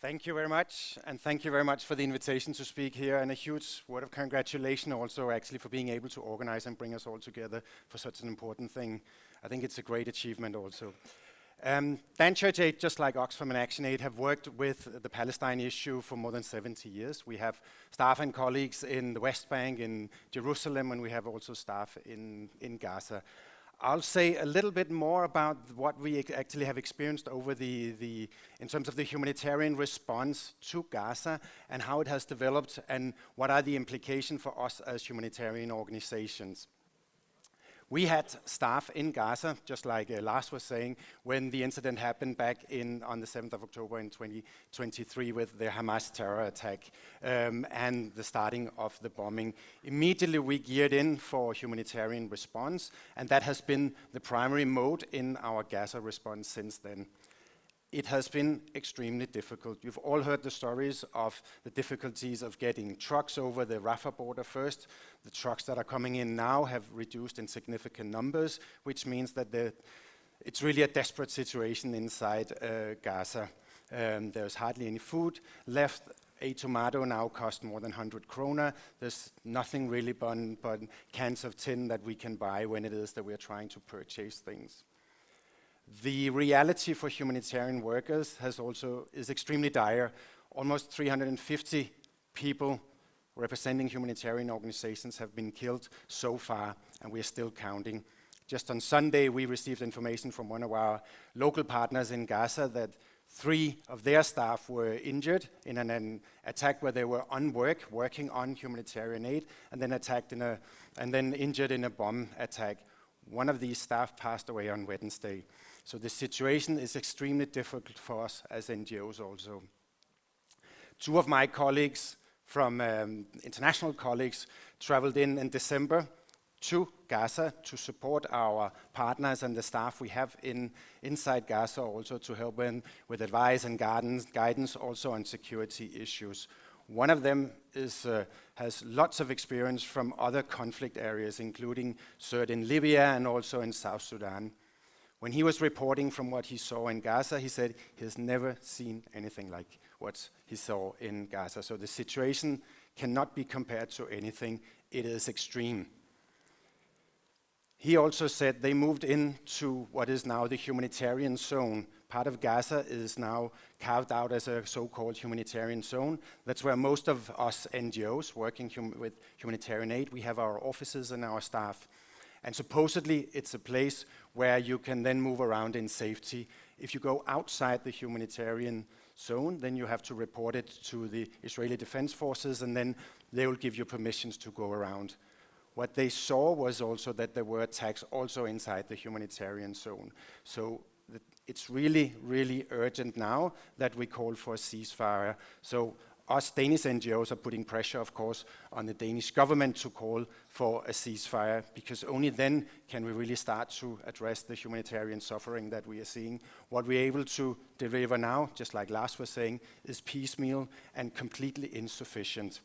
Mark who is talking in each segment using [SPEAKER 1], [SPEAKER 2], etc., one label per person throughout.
[SPEAKER 1] Thank you very much, and thank you very much for the invitation to speak here, and a huge word of congratulations also actually for being able to organize and bring us all together for such an important thing. I think it's a great achievement also. Dan Church Aid, just like Oxfam and Action Aid, have worked with the Palestine issue for more than 70 years. We have staff and colleagues in the West Bank, in Jerusalem, and we have also staff in Gaza. I'll say a little bit more about what we actually have experienced over in terms of the humanitarian response to Gaza and how it has developed and what are the implications for us as humanitarian organizations. We had staff in Gaza, just like Lars was saying, when the incident happened back on the 7th of October in 2023 with the Hamas terror attack and the starting of the bombing. Immediately we geared in for humanitarian response, and that has been the primary mode in our Gaza response since then. It has been extremely difficult. You've all heard the stories of the difficulties of getting trucks over the Rafah border first. The trucks that are coming in now have reduced in significant numbers, which means that it's really a desperate situation inside Gaza. There's hardly any food left. A tomato now costs more than 100 kroner. There's nothing really but cans of tin that we can buy when it is that we're trying to purchase things. The reality for humanitarian workers is extremely dire. Almost 350 people representing humanitarian organizations have been killed so far, and we are still counting. Just on Sunday, we received information from one of our local partners in Gaza that 3 of their staff were injured in an attack where they were on working on humanitarian aid, and then injured in a bomb attack. One of these staff passed away on Wednesday. So the situation is extremely difficult for us as NGOs also. 2 of my colleagues from international colleagues traveled in December to Gaza to support our partners and the staff we have inside Gaza also to help them with advice and guidance also on security issues. One of them has lots of experience from other conflict areas, including CERT in Libya and also in South Sudan. When he was reporting from what he saw in Gaza, he said he has never seen anything like what he saw in Gaza. So the situation cannot be compared to anything. It is extreme. He also said they moved into what is now the humanitarian zone. Part of Gaza is now carved out as a so-called humanitarian zone. That's where most of us NGOs working with humanitarian aid, we have our offices and our staff. And supposedly it's a place where you can then move around in safety. If you go outside the humanitarian zone, then you have to report it to the Israeli Defense Forces, and then they will give you permissions to go around. What they saw was also that there were attacks also inside the humanitarian zone. So it's really, really urgent now that we call for a ceasefire. So us Danish NGOs are putting pressure, of course, on the Danish government to call for a ceasefire, because only then can we really start to address the humanitarian suffering that we are seeing. What we're able to deliver now, just like Lars was saying, is piecemeal and completely insufficient.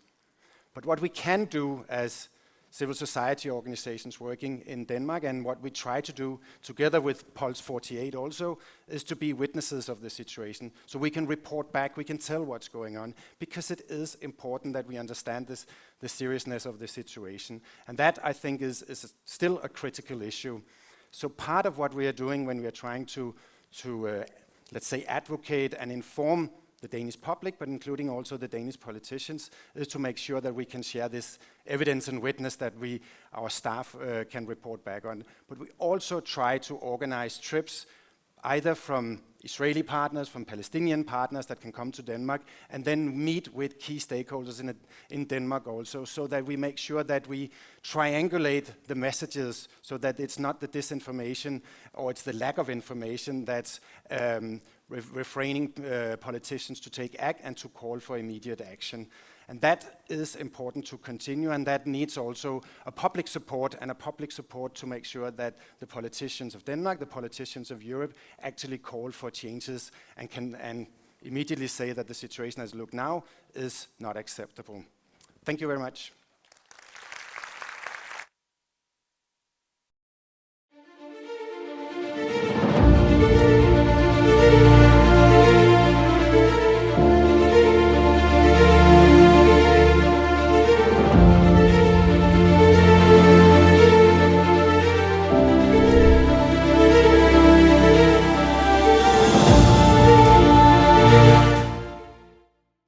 [SPEAKER 1] But what we can do as civil society organizations working in Denmark, and what we try to do together with Pulse 48 also, is to be witnesses of the situation. So we can report back, we can tell what's going on, because it is important that we understand the seriousness of the situation. And that, I think, is still a critical issue. So part of what we are doing when we are trying to let's say, advocate and inform the Danish public, but including also the Danish politicians, is to make sure that we can share this evidence and witness that our staff can report back on. But we also try to organize trips either from Israeli partners, from Palestinian partners that can come to Denmark, and then meet with key stakeholders in Denmark also, so that we make sure that we triangulate the messages so that it's not the disinformation or it's the lack of information that's refraining politicians to take act and to call for immediate action. And that is important to continue, and that needs also a public support to make sure that the politicians of Denmark, the politicians of Europe actually call for changes and immediately say that the situation as it looks now is not acceptable. Thank you very much.